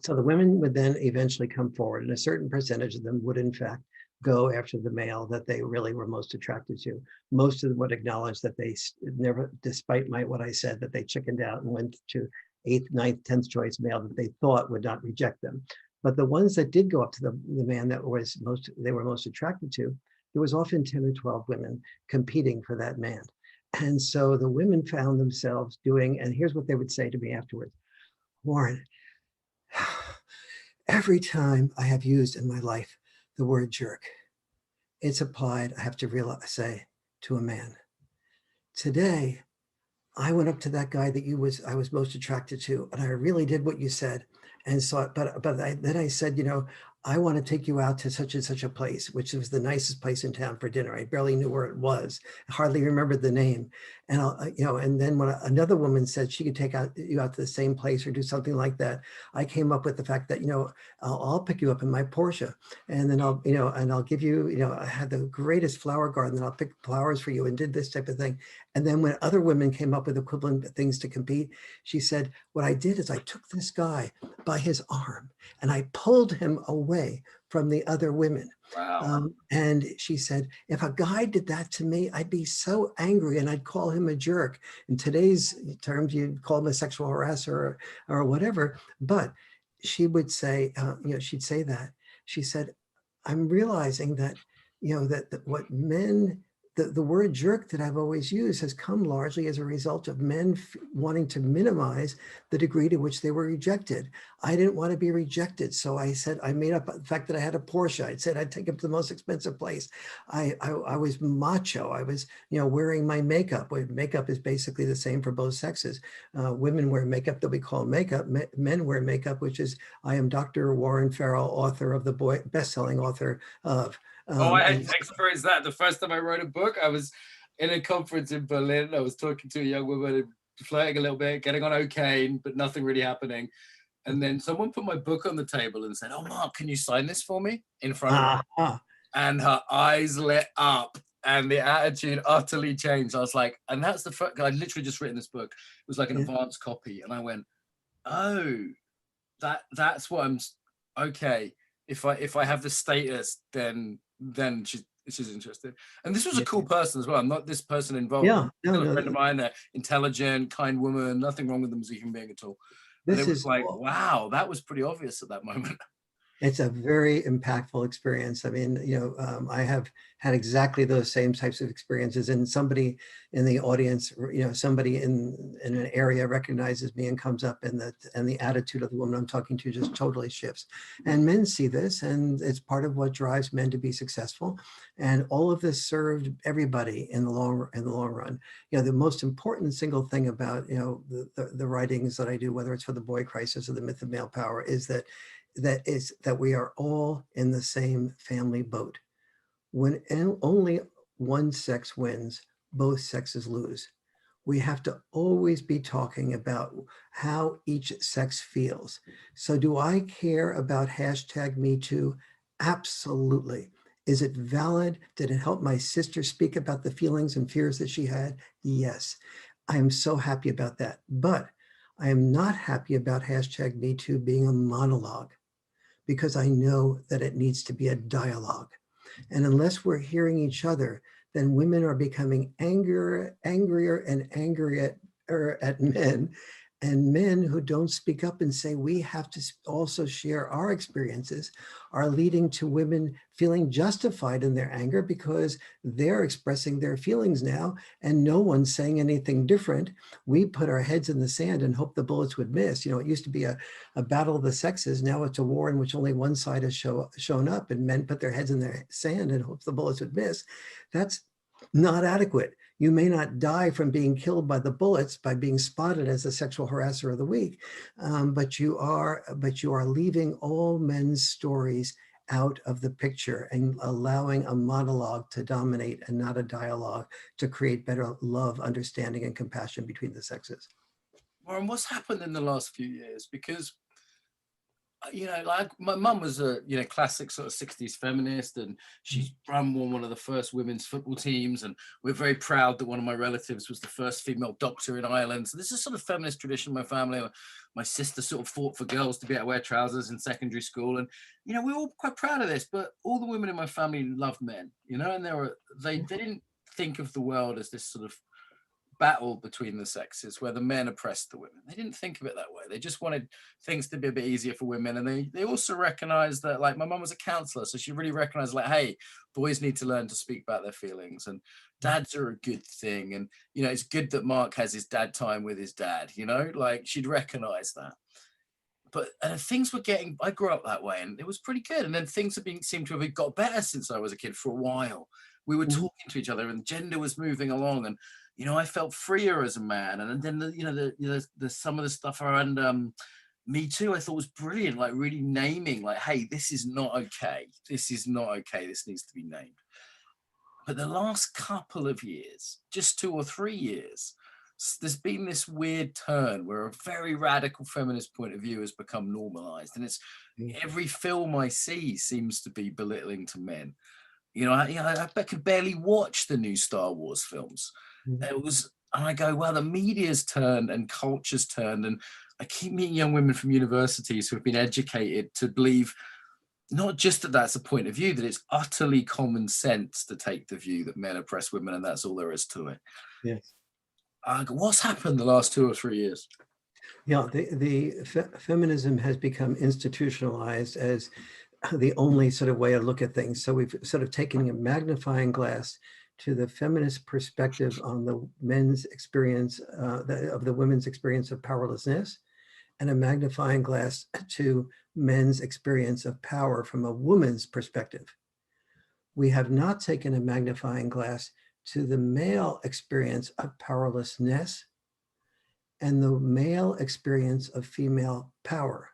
so the women would then eventually come forward, and a certain percentage of them would in fact go after the male that they really were most attracted to. Most of them would acknowledge that they never, despite what I said, that they chickened out and went to 8th, 9th, 10th choice male that they thought would not reject them. But the ones that did go up to the man that they were most attracted to, there was often 10 or 12 women competing for that man. And so the women found themselves doing, and here's what they would say to me afterwards: Warren, every time I have used in my life the word jerk, it's applied, I have to say, to a man. Today, I went up to that guy that I was most attracted to, and I really did what you said. And so, then I said, you know, I want to take you out to such and such a place, which was the nicest place in town for dinner. I barely knew where it was. I hardly remembered the name. And and then when another woman said she could take you out to the same place or do something like that, I came up with the fact that, I'll pick you up in my Porsche, and then I'll give you, I had the greatest flower garden, and I'll pick flowers for you, and did this type of thing. And then when other women came up with equivalent things to compete, she said, what I did is I took this guy by his arm and I pulled him away from the other women. Wow. And she said, if a guy did that to me, I'd be so angry and I'd call him a jerk. In today's terms, you'd call him a sexual harasser or whatever. But she would say, she'd say that. She said, I'm realizing that, that what men, the word jerk that I've always used has come largely as a result of men wanting to minimize the degree to which they were rejected. I didn't want to be rejected. So I said, I made up the fact that I had a Porsche. I said I'd take him to the most expensive place. I was macho. I was, wearing my makeup. Makeup is basically the same for both sexes. Women wear makeup that we call makeup. Men wear makeup, which is, I am Dr. Warren Farrell, author of the best-selling author of I had experienced that. The first time I wrote a book, I was in a conference in Berlin. I was talking to a young woman, flirting a little bit, getting on okay, but nothing really happening. And then someone put my book on the table and said, oh, Mark, can you sign this for me? In front of her. And her eyes lit up and the attitude utterly changed. I was like, and that's the first, I'd literally just written this book. It was like an advanced copy. And I went, oh, that's what I'm, okay. If I have the status, then she's interested. And this was a cool person as well. I'm not this person involved. Yeah, no, a friend of mine, intelligent, kind woman, nothing wrong with them as a human being at all. And it was like, wow, that was pretty obvious at that moment. It's a very impactful experience. I mean, I have had exactly those same types of experiences, and somebody in the audience, somebody in an area recognizes me and comes up, and the attitude of the woman I'm talking to just totally shifts. And men see this, and it's part of what drives men to be successful. And all of this served everybody in the long run. The most important single thing about the writings that I do, whether it's for the Boy Crisis or the Myth of Male Power, is that we are all in the same family boat. When only one sex wins, both sexes lose. We have to always be talking about how each sex feels. So do I care about #MeToo? Absolutely. Is it valid? Did it help my sister speak about the feelings and fears that she had? Yes. I am so happy about that. But I am not happy about #MeToo being a monologue, because I know that it needs to be a dialogue. And unless we're hearing each other, then women are becoming angrier and angrier at men. And men who don't speak up and say, we have to also share our experiences, are leading to women feeling justified in their anger because they're expressing their feelings now and no one's saying anything different. We put our heads in the sand and hope the bullets would miss. You know, it used to be a battle of the sexes. Now it's a war in which only one side has shown up, and men put their heads in the sand and hope the bullets would miss. That's not adequate. You may not die from being killed by the bullets by being spotted as a sexual harasser of the week, but you are leaving all men's stories out of the picture and allowing a monologue to dominate and not a dialogue to create better love, understanding, and compassion between the sexes. Warren, what's happened in the last few years? Because you know, like my mum was a, you know, classic sort of 60s feminist, and she's run one of the first women's football teams, and we're very proud that one of my relatives was the first female doctor in Ireland. So this is sort of feminist tradition in my family. My sister sort of fought for girls to be able to wear trousers in secondary school, and you know, we're all quite proud of this. But all the women in my family loved men, you know, and they didn't think of the world as this sort of battle between the sexes where the men oppressed the women. They didn't think of it that way. They just wanted things to be a bit easier for women. And they also recognized that, like, my mum was a counselor, so she really recognized, like, hey, boys need to learn to speak about their feelings, and dads are a good thing. And, you know, it's good that Mark has his dad time with his dad, you know, like she'd recognize that. But things were getting, I grew up that way and it was pretty good. And then things have been, seemed to have got better since I was a kid for a while. We were talking to each other and gender was moving along, and you know, I felt freer as a man. And then the some of the stuff around Me Too, I thought was brilliant, like really naming, like, hey, this is not okay. This is not okay. This needs to be named. But the last couple of years, just 2 or 3 years, there's been this weird turn where a very radical feminist point of view has become normalized. And it's every film I see seems to be belittling to men. You know, I could barely watch the new Star Wars films. It was, and I go, well, the media's turned and culture's turned. And I keep meeting young women from universities who have been educated to believe not just that that's a point of view, that it's utterly common sense to take the view that men oppress women and that's all there is to it. Yes. What's happened the last 2 or 3 years? Yeah, feminism has become institutionalized as the only sort of way to look at things. So we've sort of taken a magnifying glass to the feminist perspective on the men's experience, of the women's experience of powerlessness, and a magnifying glass to men's experience of power from a woman's perspective. We have not taken a magnifying glass to the male experience of powerlessness and the male experience of female power.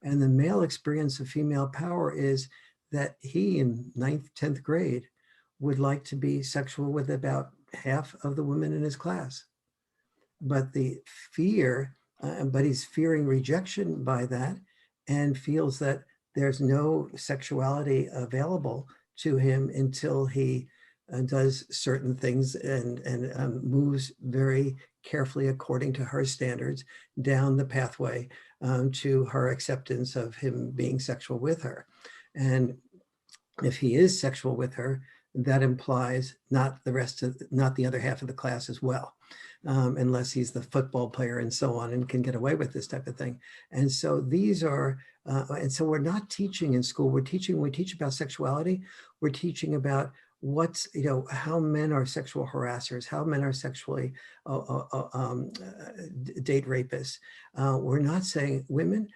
And the male experience of female power is that he in 9th, 10th grade would like to be sexual with about half of the women in his class. But the fear, but he's fearing rejection by that and feels that there's no sexuality available to him until he does certain things and moves very carefully according to her standards down the pathway to her acceptance of him being sexual with her. And if he is sexual with her, that implies not the other half of the class as well, unless he's the football player and so on and can get away with this type of thing. And so these are, and so we're not teaching in school. When we teach about sexuality, we're teaching about what's, you know, how men are sexual harassers, how men are sexually date rapists. We're not saying, women,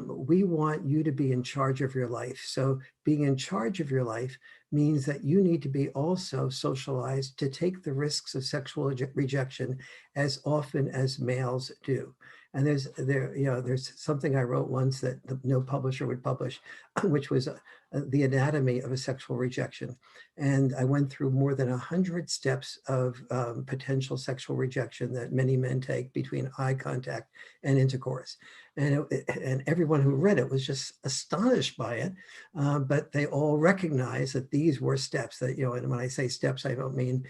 we want you to be in charge of your life. So being in charge of your life means that you need to be also socialized to take the risks of sexual rejection as often as males do. And there's something I wrote once that no publisher would publish, which was the anatomy of a sexual rejection. And I went through more than 100 steps of potential sexual rejection that many men take between eye contact and intercourse. And everyone who read it was just astonished by it, but they all recognize that these were steps that, you know, and when I say steps, I don't mean,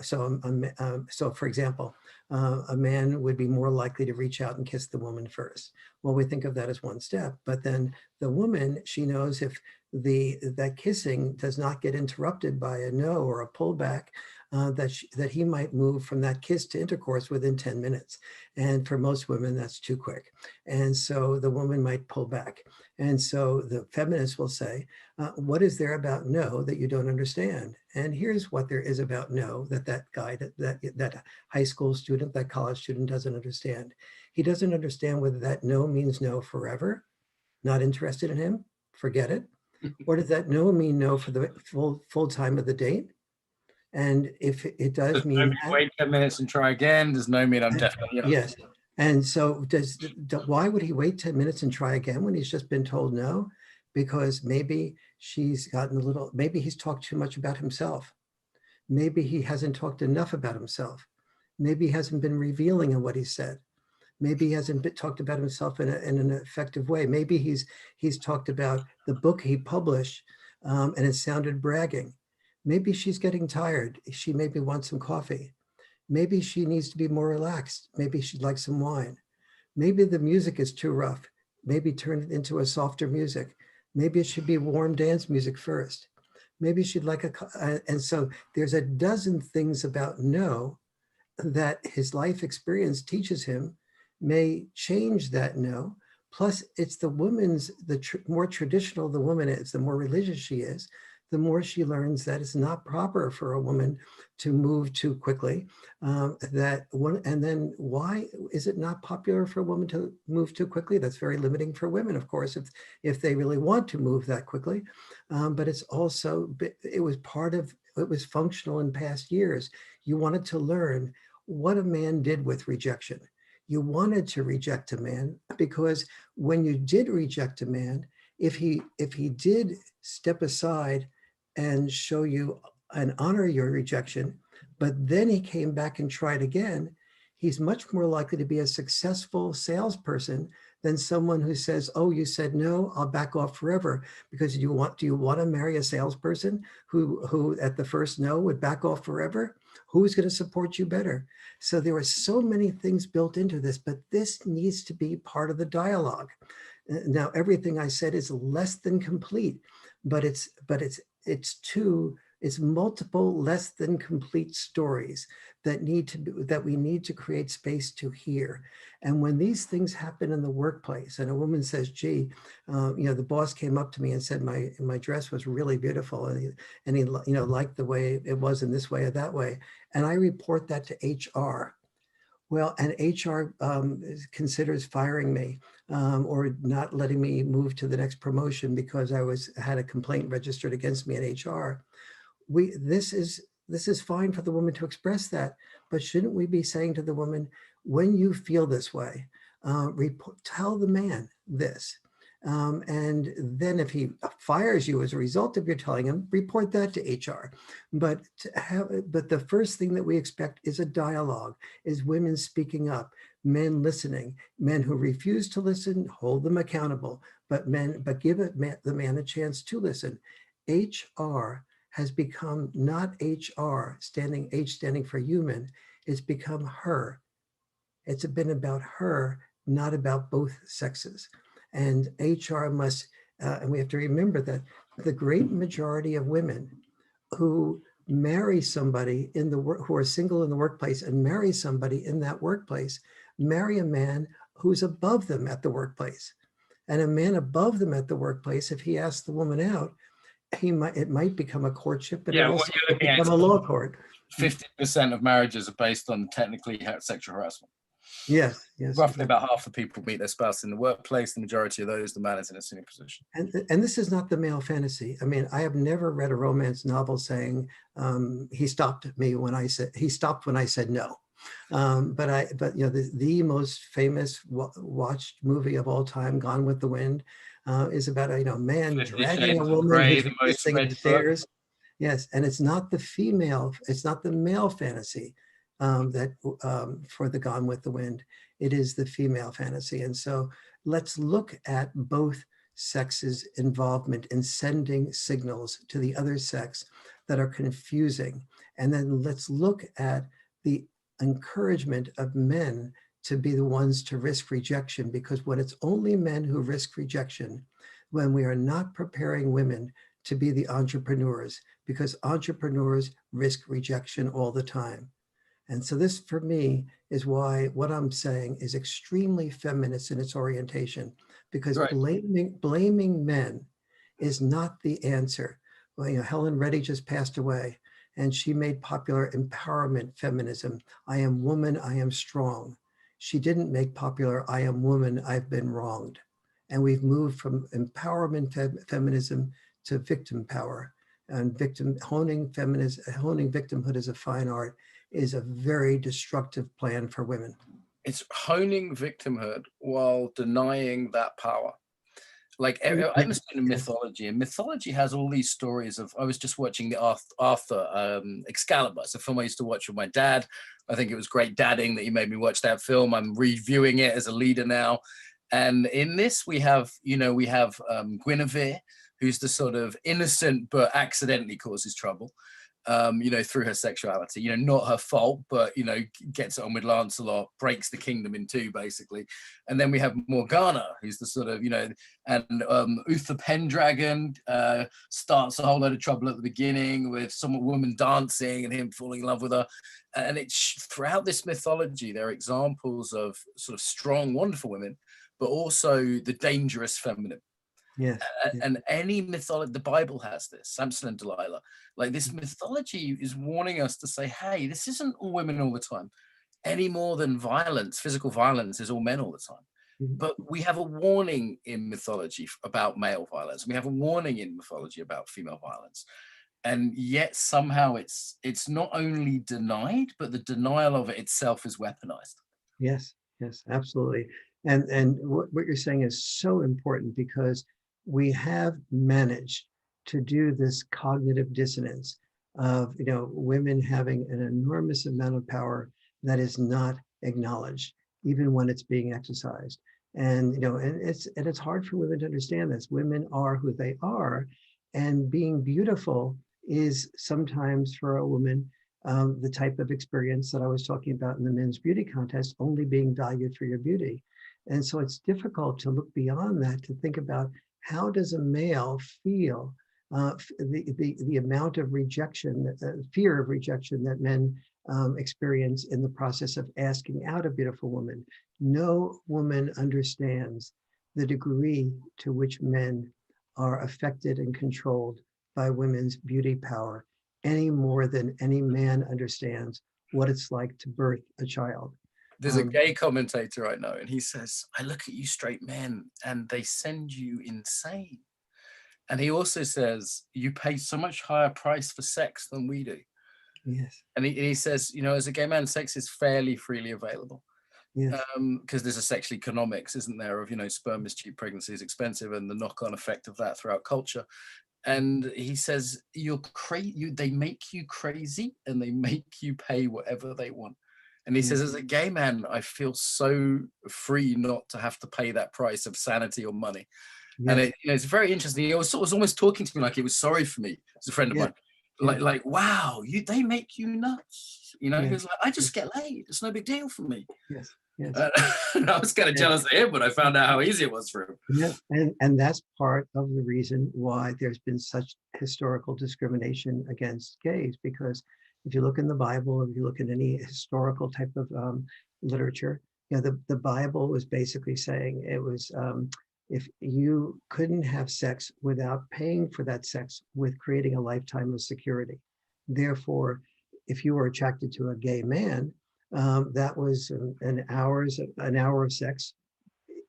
so for example, a man would be more likely to reach out and kiss the woman first. Well, we think of that as one step, but then the woman, she knows if that kissing does not get interrupted by a no or a pullback, that he might move from that kiss to intercourse within 10 minutes. And for most women, that's too quick. And so the woman might pull back. And so the feminists will say, what is there about no that you don't understand? And here's what there is about no that guy, that high school student, that college student doesn't understand. He doesn't understand whether that no means no forever, not interested in him, forget it. Or does that no mean no for the full time of the date? And if it does mean that, wait 10 minutes and try again, does no mean I'm definitely, yes. And so why would he wait 10 minutes and try again when he's just been told no? Because maybe she's gotten maybe he's talked too much about himself. Maybe he hasn't talked enough about himself. Maybe he hasn't been revealing in what he said. Maybe he hasn't talked about himself in an effective way. Maybe he's talked about the book he published and it sounded bragging. Maybe she's getting tired. She maybe wants some coffee. Maybe she needs to be more relaxed. Maybe she'd like some wine. Maybe the music is too rough. Maybe turn it into a softer music. Maybe it should be warm dance music first. Maybe she'd like and so there's a dozen things about no that his life experience teaches him may change that no. Plus it's the woman's, more traditional the woman is, the more religious she is, the more she learns that it's not proper for a woman to move too quickly. And then why is it not popular for a woman to move too quickly? That's very limiting for women, of course, if they really want to move that quickly. But it's also, it was functional in past years. You wanted to learn what a man did with rejection. You wanted to reject a man because when you did reject a man, if he did step aside and show you and honor your rejection, but then he came back and tried again, he's much more likely to be a successful salesperson than someone who says, oh, you said no, I'll back off forever. Because do you want to marry a salesperson who at the first no would back off forever? Who's going to support you better? So there are so many things built into this, but this needs to be part of the dialogue. Now, everything I said is less than complete, but it's multiple less than complete stories that we need to create space to hear. And when these things happen in the workplace, and a woman says, "Gee, the boss came up to me and said my dress was really beautiful, and he liked the way it was in this way or that way," and I report that to HR. Well, and HR considers firing me or not letting me move to the next promotion because I had a complaint registered against me at HR. This is fine for the woman to express that, but shouldn't we be saying to the woman, when you feel this way, tell the man this. And then if he fires you as a result of your telling him, report that to HR. But the first thing that we expect is a dialogue, is women speaking up, men listening, men who refuse to listen, hold them accountable, but give the man a chance to listen. HR has become not HR, H standing for human, it's become her. It's been about her, not about both sexes. And HR must, and we have to remember that the great majority of women who marry somebody who are single in the workplace and marry somebody in that workplace, marry a man who's above them at the workplace. And a man above them at the workplace, if he asks the woman out, it might become a courtship, but it also might become a law court. 50% of marriages are based on technically sexual harassment. Yes. Roughly about half the people meet their spouse in the workplace. The majority of those, the man is in a senior position. And this is not the male fantasy. I mean, I have never read a romance novel saying he stopped when I said no. But the most famous watched movie of all time, Gone with the Wind, is about a man dragging a woman who's missing the stairs. Yes, and it's not the male fantasy for the Gone with the Wind. It is the female fantasy. And so let's look at both sexes' involvement in sending signals to the other sex that are confusing. And then let's look at the encouragement of men to be the ones to risk rejection, because when it's only men who risk rejection, when we are not preparing women to be the entrepreneurs, because entrepreneurs risk rejection all the time. And so this, for me, is why what I'm saying is extremely feminist in its orientation, because Right. blaming men is not the answer. Well, Helen Reddy just passed away, and she made popular empowerment feminism. I am woman, I am strong. She didn't make popular, I am woman, I've been wronged. And we've moved from empowerment feminism to victim power. And honing victimhood as a fine art is a very destructive plan for women. It's honing victimhood while denying that power. Like, I understand in mythology, and mythology has all these stories of, I was just watching the Arthur Excalibur. It's a film I used to watch with my dad. I think it was great dadding that he made me watch that film. I'm reviewing it as a leader now. And in this, we have Guinevere, who's the sort of innocent but accidentally causes trouble, through her sexuality, not her fault, but, gets it on with Lancelot, breaks the kingdom in two, basically. And then we have Morgana, who's the sort of, and Uther Pendragon starts a whole load of trouble at the beginning with some woman dancing and him falling in love with her. And it's throughout this mythology, there are examples of sort of strong, wonderful women, but also the dangerous feminine. Yes. And any mythology, the Bible has this, Samson and Delilah. Like, this mythology is warning us to say, hey, this isn't all women all the time, any more than violence, physical violence is all men all the time. But we have a warning in mythology about male violence. We have a warning in mythology about female violence. And yet somehow it's not only denied, but the denial of it itself is weaponized. Yes, absolutely. And what you're saying is so important, because we have managed to do this cognitive dissonance of, women having an enormous amount of power that is not acknowledged, even when it's being exercised. And, it's hard for women to understand this. Women are who they are, and being beautiful is sometimes for a woman the type of experience that I was talking about in the men's beauty contest, only being valued for your beauty. And so it's difficult to look beyond that, to think about, how does a male feel the amount of rejection, fear of rejection that men experience in the process of asking out a beautiful woman? No woman understands the degree to which men are affected and controlled by women's beauty power any more than any man understands what it's like to birth a child. There's a gay commentator I know, and he says, I look at you straight men and they send you insane. And he also says, you pay so much higher price for sex than we do. Yes. And he says, as a gay man, sex is fairly freely available. Yes. Because there's a sexual economics, isn't there, of, sperm is cheap, pregnancy is expensive, and the knock-on effect of that throughout culture. And he says, they make you crazy and they make you pay whatever they want. And he says, as a gay man, I feel so free not to have to pay that price of sanity or money. Yes. And it's very interesting. He was almost talking to me like he was sorry for me. As a friend of mine, like, wow, they make you nuts. He was like, I just get laid. It's no big deal for me. Yes. And I was kind of jealous of him, but I found out how easy it was for him. Yeah, and that's part of the reason why there's been such historical discrimination against gays, because if you look in the Bible, if you look at any historical type of literature, the Bible was basically saying it was, if you couldn't have sex without paying for that sex with creating a lifetime of security. Therefore, if you were attracted to a gay man, that was an hour of sex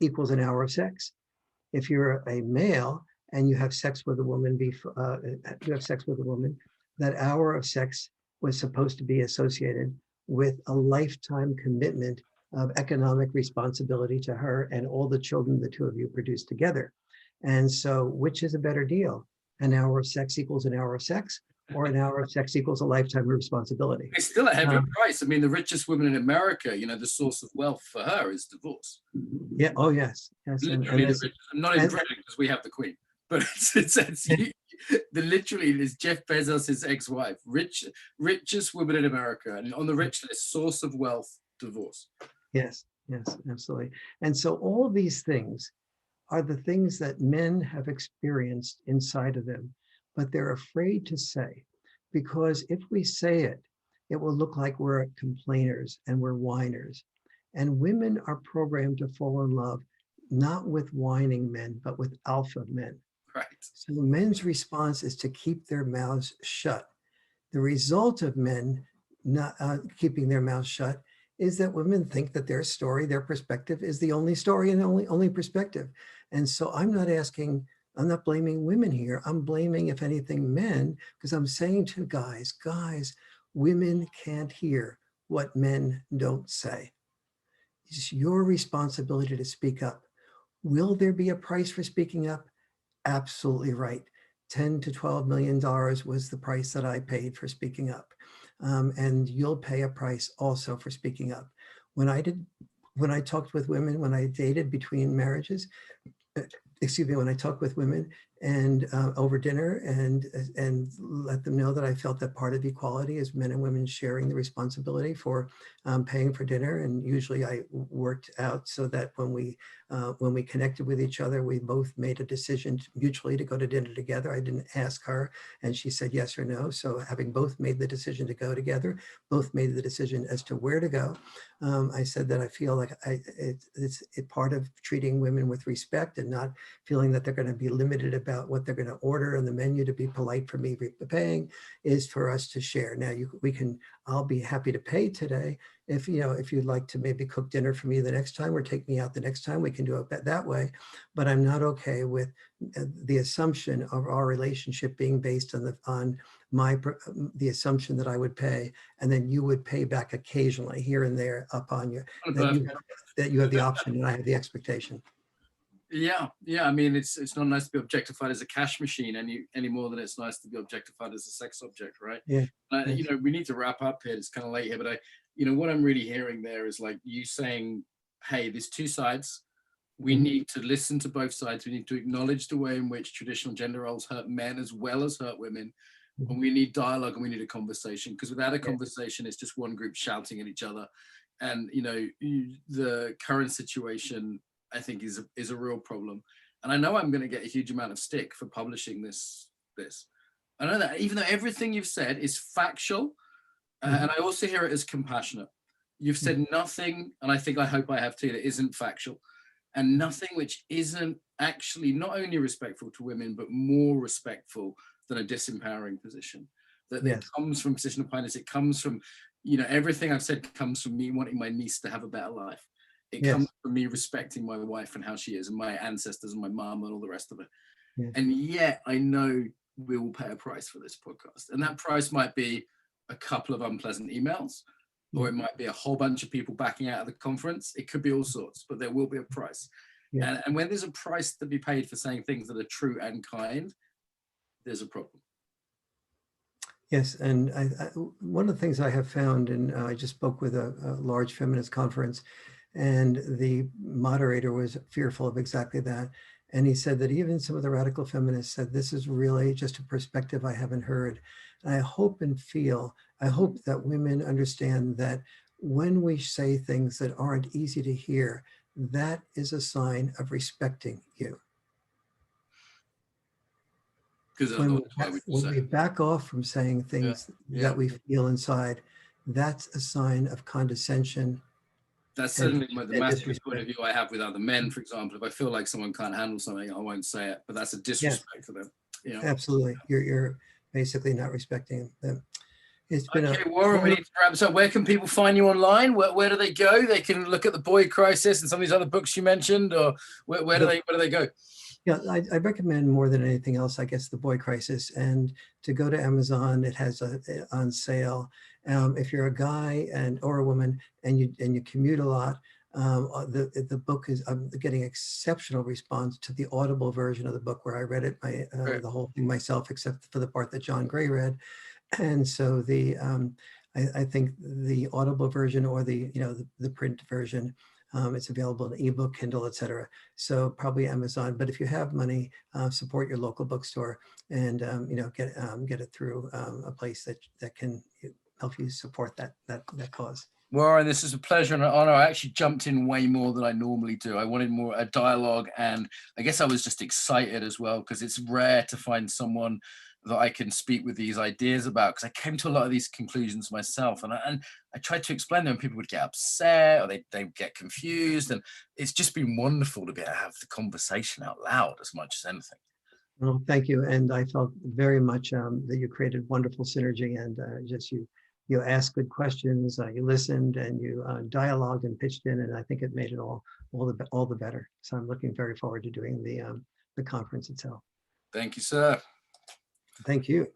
equals an hour of sex. If you're a male and you have sex with a woman, that hour of sex was supposed to be associated with a lifetime commitment of economic responsibility to her and all the children the two of you produce together. And so, which is a better deal? An hour of sex equals an hour of sex, or an hour of sex equals a lifetime of responsibility? It's still a heavy price. I mean, the richest woman in America, the source of wealth for her is divorce. Yeah. Oh, yes. Literally the richest. Not in Britain, because we have the Queen, but literally is Jeff Bezos' ex-wife, richest woman in America, and on the rich list, source of wealth, divorce. Yes, absolutely. And so all these things are the things that men have experienced inside of them, but they're afraid to say, because if we say it, it will look like we're complainers and we're whiners. And women are programmed to fall in love, not with whining men, but with alpha men. Right. So men's response is to keep their mouths shut. The result of men not keeping their mouths shut is that women think that their story, their perspective is the only story and only perspective. And so I'm not blaming women here. I'm blaming, if anything, men, because I'm saying to guys, women can't hear what men don't say. It's your responsibility to speak up. Will there be a price for speaking up? Absolutely right. $10 to $12 million was the price that I paid for speaking up. And you'll pay a price also for speaking up. When I talked with women, when I dated between marriages, when I talked with women and over dinner and let them know that I felt that part of equality is men and women sharing the responsibility for paying for dinner. And usually I worked out so that when we connected with each other, we both made a decision mutually to go to dinner together. I didn't ask her and she said yes or no. So having both made the decision to go together, both made the decision as to where to go. I said that I feel like it's part of treating women with respect and not feeling that they're going to be limited about what they're going to order on the menu to be polite for me paying is for us to share. Now I'll be happy to pay today. If you'd like to maybe cook dinner for me the next time or take me out the next time, we can do it that way. But I'm not okay with the assumption of our relationship being based on the assumption that I would pay and then you would pay back occasionally here and there upon you, that you have the option and I have the expectation. Yeah. I mean, it's not nice to be objectified as a cash machine any more than it's nice to be objectified as a sex object, right? Yeah. We need to wrap up here. It's kind of late here, but what I'm really hearing there is like you saying, hey, there's two sides. We need to listen to both sides. We need to acknowledge the way in which traditional gender roles hurt men as well as hurt women. And we need dialogue and we need a conversation, because without a conversation, it's just one group shouting at each other. And, the current situation, I think, is a real problem. And I know I'm going to get a huge amount of stick for publishing this. I know that, even though everything you've said is factual, and I also hear it as compassionate. You've said nothing, and I hope I have too, that isn't factual, and nothing which isn't actually not only respectful to women, but more respectful than a disempowering position. That it comes from a position of kindness. It comes from, everything I've said comes from me wanting my niece to have a better life. It comes from me respecting my wife and how she is, and my ancestors and my mom and all the rest of it. Yeah. And yet I know we will pay a price for this podcast. And that price might be a couple of unpleasant emails, or it might be a whole bunch of people backing out of the conference. It could be all sorts, but there will be a price. Yeah. And when there's a price to be paid for saying things that are true and kind, there's a problem. Yes, and one of the things I have found, and I just spoke with a large feminist conference, and the moderator was fearful of exactly that. And he said that even some of the radical feminists said, this is really just a perspective I haven't heard. And I hope that women understand that when we say things that aren't easy to hear, that is a sign of respecting you. When we back off from saying things that we feel inside, that's a sign of condescension. That's certainly the massive point of view I have with other men, for example. If I feel like someone can't handle something, I won't say it, but that's a disrespect for them. Absolutely. You're basically not respecting them. It's been Warren, we need to wrap this up. Where can people find you online? Where do they go? They can look at The Boy Crisis and some of these other books you mentioned, or where do they go? Yeah, I recommend more than anything else, I guess, The Boy Crisis, and to go to Amazon. It has on sale. If you're a guy or a woman and you commute a lot, the book is, I'm getting exceptional response to the Audible version of the book, where I read it the whole thing myself, except for the part that John Gray read. And so I think the Audible version or the print version, it's available in ebook, Kindle, etc. So probably Amazon. But if you have money, support your local bookstore and get it through a place that can help you support that cause. Warren, this is a pleasure and an honor. I actually jumped in way more than I normally do. I wanted more a dialogue, and I guess I was just excited as well, because it's rare to find someone that I can speak with these ideas about, because I came to a lot of these conclusions myself, and I tried to explain them, and people would get upset or they get confused, and it's just been wonderful to be able to have the conversation out loud as much as anything. Well, thank you. And I felt very much that you created wonderful synergy, and just you asked good questions, you listened, and you dialogued and pitched in, and I think it made it all the better. So I'm looking very forward to doing the conference itself. Thank you, sir. Thank you.